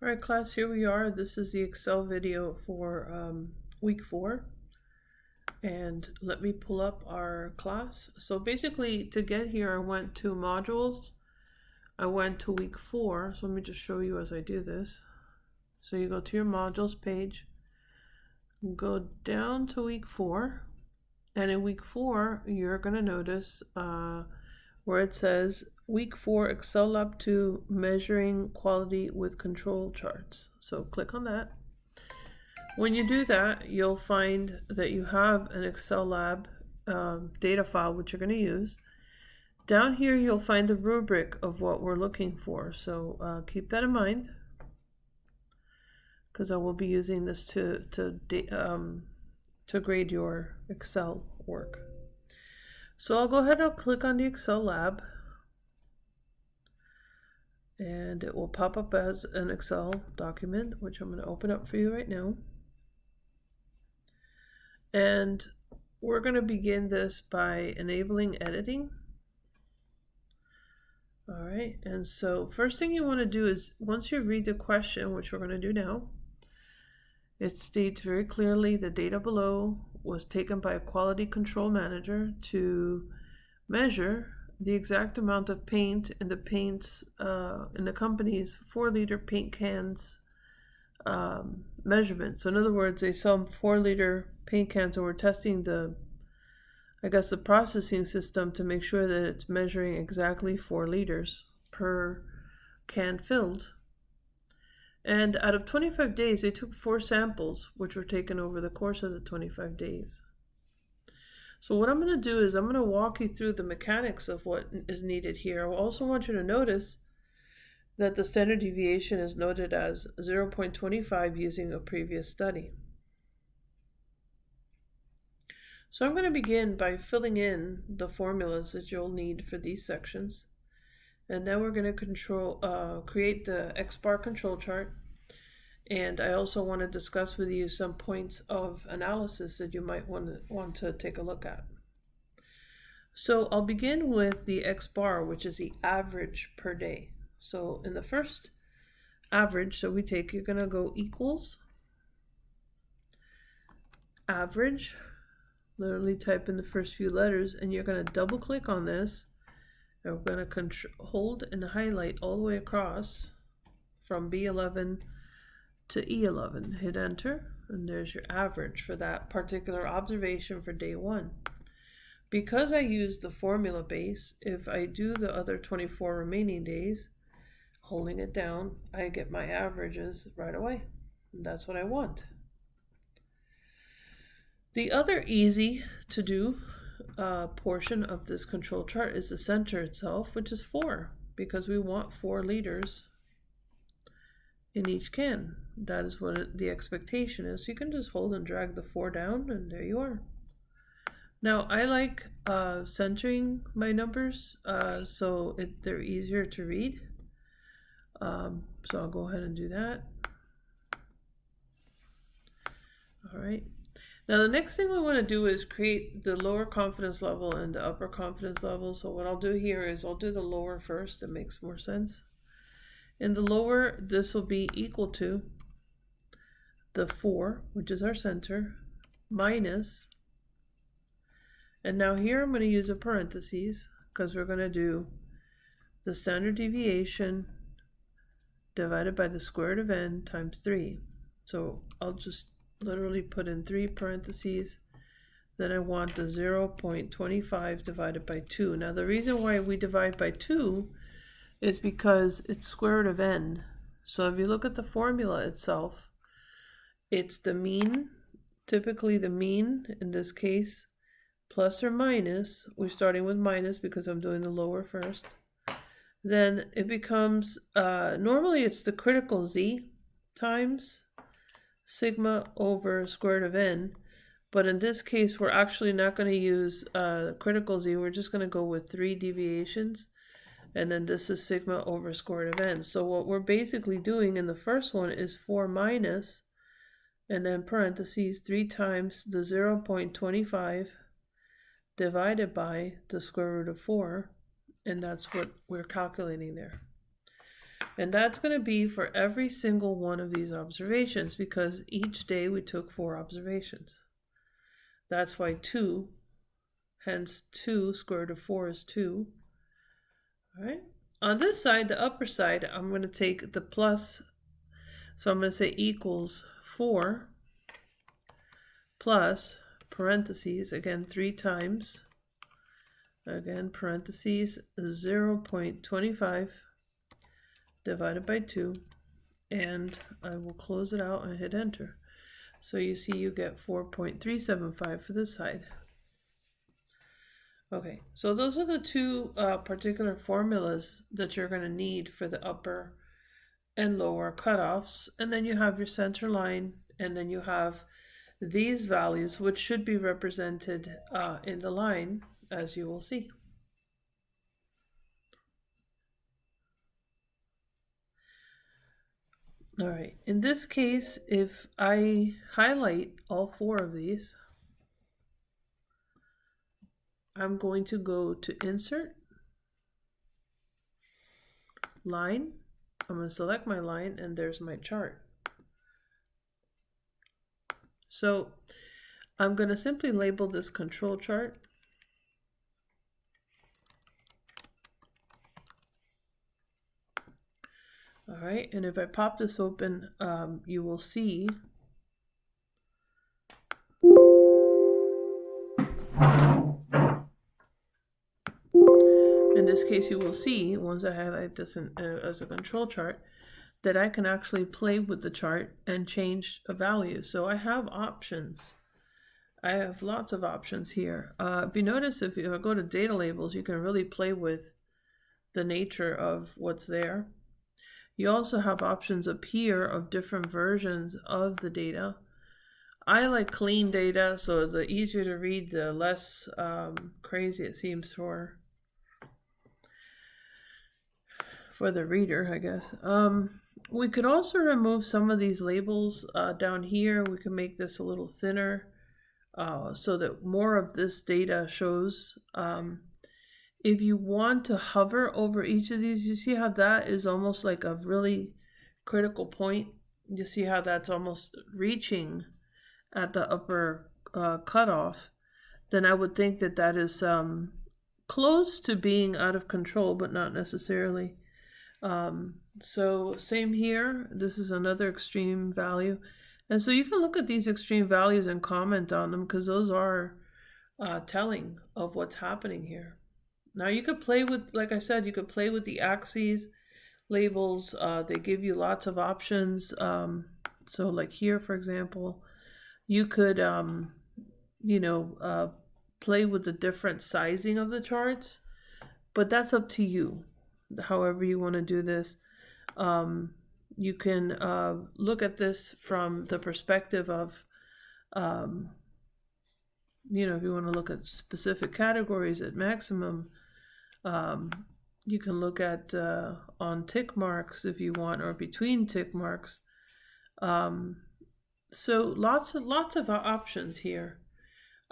All right, class, here we are. This is the Excel video for week 4. And let me pull up our class. So basically, to get here, I went to modules. I went to week 4. So let me just show you as I do this. So you go to your modules page, go down to week 4. And in week 4, you're going to notice where it says week 4 Excel Lab 2 measuring quality with control charts. So click on that. When you do that, you'll find that you have an Excel Lab data file which you're going to use. Down here you'll find the rubric of what we're looking for, so keep that in mind, because I will be using this to grade your Excel work. So I'll go ahead and I'll click on the Excel Lab, and it will pop up as an Excel document, which I'm going to open up for you right now. And we're going to begin this by enabling editing. All right, and so first thing you want to do is, once you read the question, which we're going to do now, it states very clearly the data below was taken by a quality control manager to measure the exact amount of paint in the in the company's 4-liter paint cans measurement. So in other words, they sell 4-liter paint cans, and we're testing the processing system to make sure that it's measuring exactly 4 liters per can filled. And out of 25 days, they took 4 samples, which were taken over the course of the 25 days. So what I'm going to do is I'm going to walk you through the mechanics of what is needed here. I also want you to notice that the standard deviation is noted as 0.25 using a previous study. So I'm going to begin by filling in the formulas that you'll need for these sections. And then we're going to create the X-bar control chart. And I also want to discuss with you some points of analysis that you might want to take a look at. So I'll begin with the X-bar, which is the average per day. So in the first average, so you're going to go equals average, literally type in the first few letters, and you're going to double click on this. And we're going to hold and highlight all the way across from B11 to E11. Hit enter, and there's your average for that particular observation for day 1. Because I used the formula base, if I do the other 24 remaining days, holding it down, I get my averages right away. And that's what I want. The other easy to do portion of this control chart is the center itself, which is 4, because we want 4 liters in each can. That is what the expectation is. So you can just hold and drag the 4 down, and there you are. Now I like centering my numbers so they're easier to read. So I'll go ahead and do that. All right. Now the next thing we want to do is create the lower confidence level and the upper confidence level. So what I'll do here is I'll do the lower first. It makes more sense. In the lower, this will be equal to the 4, which is our center, minus, and now here I'm going to use a parentheses because we're going to do the standard deviation divided by the square root of n times 3. So I'll just literally put in 3 parentheses. Then I want the 0.25 divided by 2. Now the reason why we divide by 2 is because it's square root of n. So if you look at the formula itself, it's the mean, typically the mean in this case, plus or minus. We're starting with minus because I'm doing the lower first. Then it becomes, normally it's the critical z times sigma over square root of n, but in this case we're actually not going to use critical z. We're just going to go with 3 deviations, and then this is sigma over square root of n. So what we're basically doing in the first one is 4 minus, and then parentheses 3 times the 0.25 divided by the square root of 4, and that's what we're calculating there. And that's going to be for every single one of these observations, because each day we took 4 observations. That's why 2, hence 2 square root of 4 is 2. All right. On this side, the upper side, I'm going to take the plus. So I'm going to say equals 4 plus parentheses, again 3 times, again parentheses 0.25 divided by 2, and I will close it out and hit enter. So you see you get 4.375 for this side. Okay, so those are the 2 particular formulas that you're going to need for the upper and lower cutoffs. And then you have your center line, and then you have these values, which should be represented in the line, as you will see. All right, in this case, if I highlight all 4 of these, I'm going to go to Insert, Line. I'm going to select my line, and there's my chart. So I'm going to simply label this control chart. All right, and if I pop this open, you will see in this case, you will see, once I highlight this as a control chart, that I can actually play with the chart and change a value. So I have options. I have lots of options here. If you notice, if I go to data labels, you can really play with the nature of what's there. You also have options up here of different versions of the data. I like clean data, so the easier to read, the less crazy it seems for the reader, I guess. We could also remove some of these labels down here. We can make this a little thinner so that more of this data shows. If you want to hover over each of these, you see how that is almost like a really critical point. You see how that's almost reaching at the upper cutoff. Then I would think that that is close to being out of control, but not necessarily. So same here, this is another extreme value. And so you can look at these extreme values and comment on them, because those are telling of what's happening here. Now you could play with, like I said, you could play with the axes labels. They give you lots of options. So like here, for example, you could, play with the different sizing of the charts, but that's up to you. However you want to do this. You can look at this from the perspective of, if you want to look at specific categories at maximum, you can look at on tick marks if you want, or between tick marks. So lots of options here.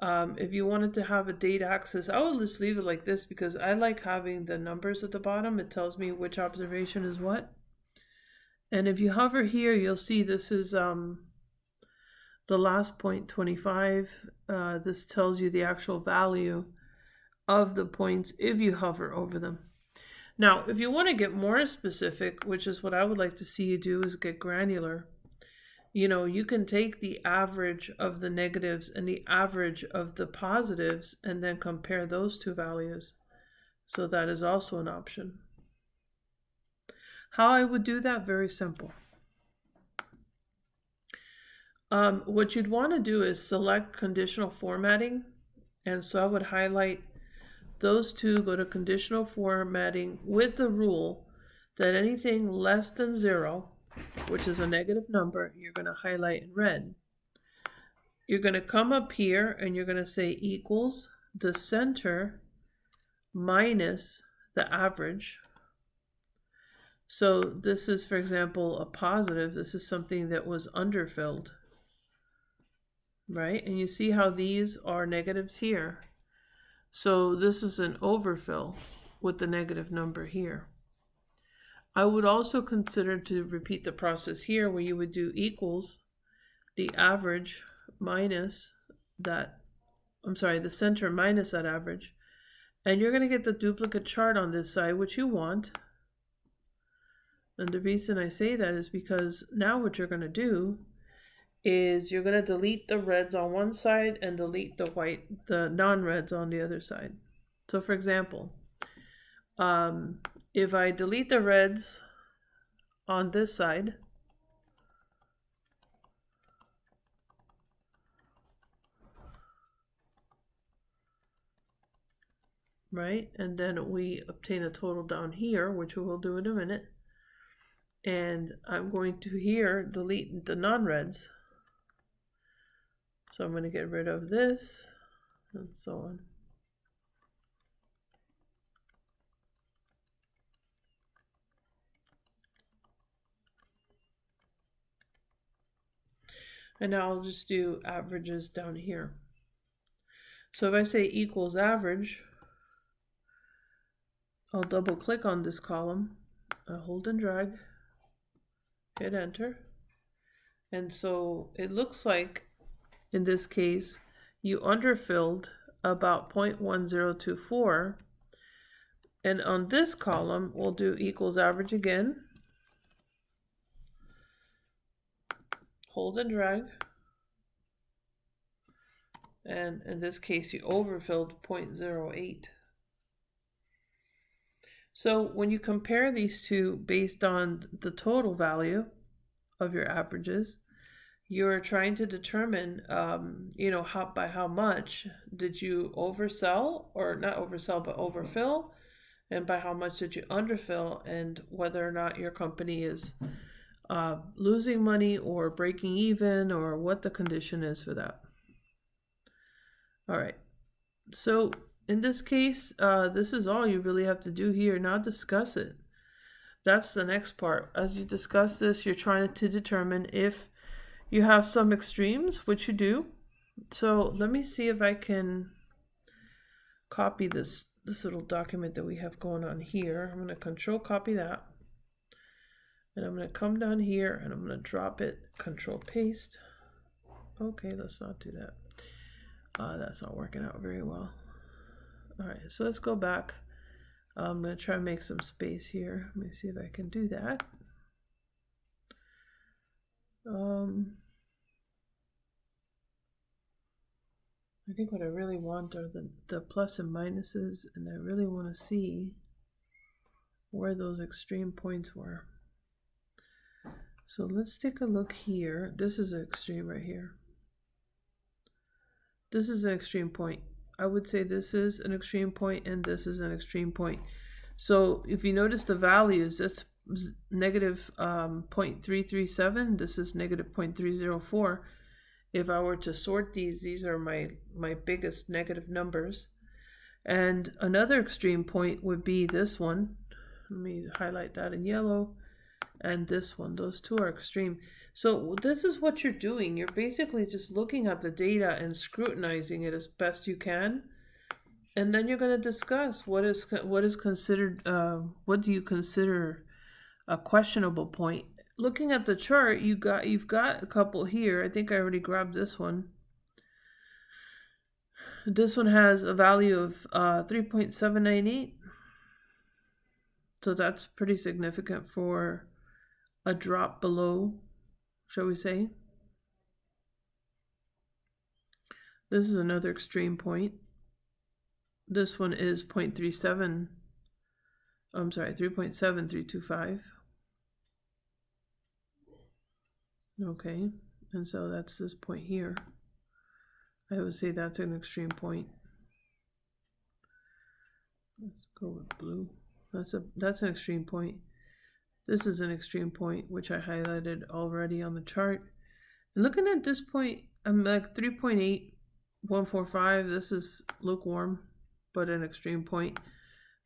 If you wanted to have a date axis, I would just leave it like this, because I like having the numbers at the bottom. It tells me which observation is what. And if you hover here, you'll see this is the last 0.25. This tells you the actual value of the points if you hover over them. Now, if you want to get more specific, which is what I would like to see you do, is get granular. You can take the average of the negatives and the average of the positives and then compare those 2 values. So that is also an option. How I would do that, very simple. What you'd want to do is select conditional formatting. And so I would highlight those 2, go to conditional formatting with the rule that anything less than 0, which is a negative number, you're going to highlight in red. You're going to come up here and you're going to say equals the center minus the average. So this is, for example, a positive. This is something that was underfilled, right? And you see how these are negatives here. So this is an overfill with the negative number here. I would also consider to repeat the process here where you would do equals the average minus that, the center minus that average. And you're going to get the duplicate chart on this side, which you want. And the reason I say that is because now what you're going to do is you're going to delete the reds on one side and delete the non-reds on the other side. So for example, if I delete the reds on this side, right, and then we obtain a total down here, which we will do in a minute, and I'm going to here delete the non-reds. So I'm going to get rid of this and so on. And now I'll just do averages down here. So if I say equals average, I'll double click on this column, I'll hold and drag, hit enter. And so it looks like in this case, you underfilled about 0.1024. And on this column, we'll do equals average again. Hold and drag. And in this case, you overfilled 0.08. So when you compare these two based on the total value of your averages, you're trying to determine, by how much did you oversell, or not oversell, but overfill, and by how much did you underfill, and whether or not your company is losing money or breaking even, or what the condition is for that. All right, so in this case, this is all you really have to do here, not discuss it. That's the next part. As you discuss this, you're trying to determine if you have some extremes, which you do. So let me see if I can copy this little document that we have going on here. I'm going to control copy that. And I'm going to come down here and I'm going to drop it, control paste. Okay, let's not do that. That's not working out very well. All right, so let's go back. I'm going to try and make some space here. Let me see if I can do that. I think what I really want are the plus and minuses, and I really want to see where those extreme points were. So let's take a look here. This is an extreme right here. This is an extreme point. I would say this is an extreme point and this is an extreme point. So if you notice the values, that's negative 0.337. This is negative 0.304. If I were to sort these are my biggest negative numbers. And another extreme point would be this one. Let me highlight that in yellow. And this one. Those two are extreme. So this is what you're doing. You're basically just looking at the data and scrutinizing it as best you can. And then you're going to discuss what is considered, what do you consider a questionable point. Looking at the chart, you've got a couple here. I think I already grabbed this one. This one has a value of 3.798. So that's pretty significant for a drop below, shall we say. This is another extreme point. This one is 0.37. I'm sorry, 3.7325. Okay, and so that's this point here. I would say that's an extreme point. Let's go with blue. That's an extreme point. This is an extreme point, which I highlighted already on the chart. And looking at this point, I'm like 3.8145. This is lukewarm, but an extreme point.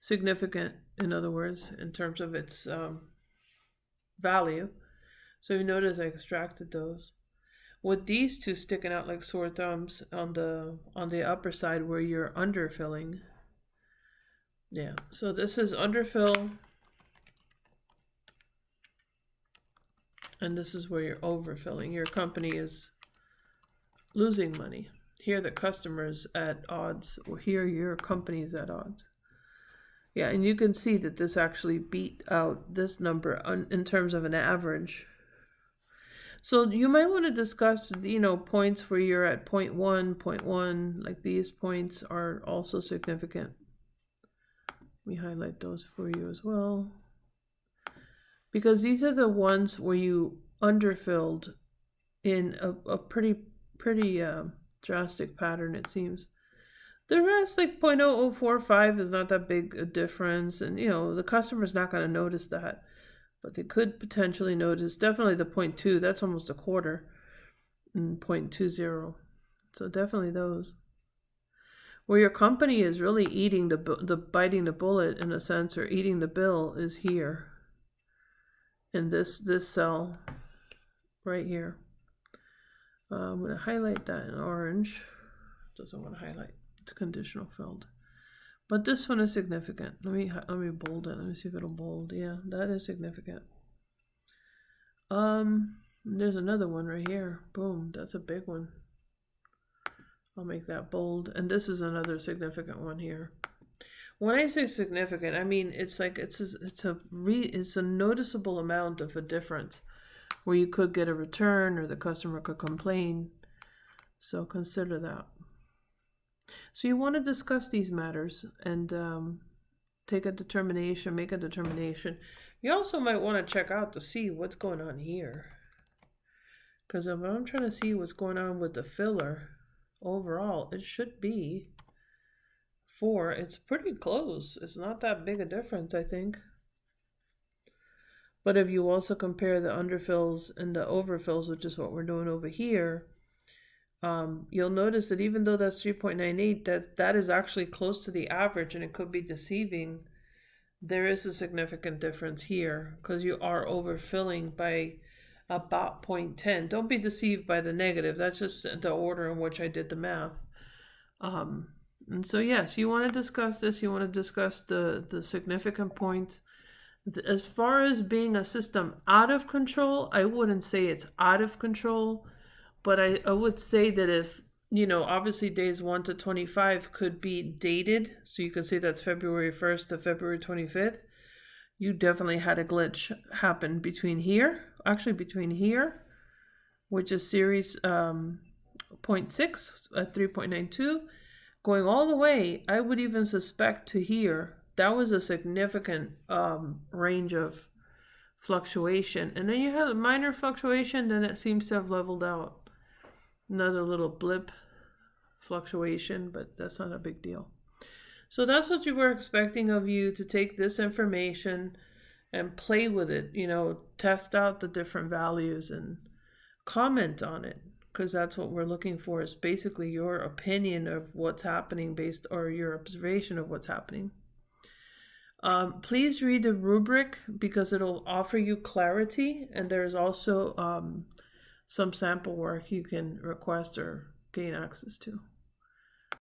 Significant, in other words, in terms of its value. So you notice I extracted those. With these two sticking out like sore thumbs on the upper side where you're underfilling. Yeah, so this is underfill. And this is where you're overfilling. Your company is losing money. Here the customer's at odds, or here your company is at odds. Yeah, and you can see that this actually beat out this number in terms of an average. So you might want to discuss, points where you're at 0.1, like these points are also significant. Let me highlight those for you as well. Because these are the ones where you underfilled in a pretty drastic pattern, it seems. The rest, like 0.0045, is not that big a difference, and the customer's not going to notice that, but they could potentially notice. Definitely the 0.2, that's almost a quarter, and 0.20. So definitely those. Where your company is really eating biting the bullet in a sense, or eating the bill, is here. In this cell right here. I'm going to highlight that in orange. Doesn't want to highlight. It's conditional filled. But this one is significant. Let me bold it. Let me see if it'll bold. Yeah, that is significant. There's another one right here. Boom, that's a big one. I'll make that bold. And this is another significant one here. When I say significant, I mean it's like it's a noticeable amount of a difference, where you could get a return or the customer could complain. So consider that. So you want to discuss these matters and make a determination. You also might want to check out to see what's going on here. Because if I'm trying to see what's going on with the filler, overall, it should be 4. It's pretty close. It's not that big a difference, I think. But if you also compare the underfills and the overfills, which is what we're doing over here, you'll notice that even though that's 3.98, that is actually close to the average, and it could be deceiving. There is a significant difference here because you are overfilling by about 0.10. Don't be deceived by the negative. That's just the order in which I did the math. And so yes, you want to discuss this. You want to discuss the significant points. As far as being a system out of control, I wouldn't say it's out of control, but I would say that if, obviously days 1 to 25 could be dated. So you can say that's February 1st to February 25th. You definitely had a glitch happen between here, which is series 0.6 at 3.92. Going all the way, I would even suspect to here, that was a significant range of fluctuation. And then you had a minor fluctuation, then it seems to have leveled out. Another little blip fluctuation, but that's not a big deal. So that's what you were expecting of you, to take this information and play with it, test out the different values and comment on it. Because that's what we're looking for, is basically your opinion of what's happening or your observation of what's happening. Please read the rubric because it'll offer you clarity, and there's also some sample work you can request or gain access to.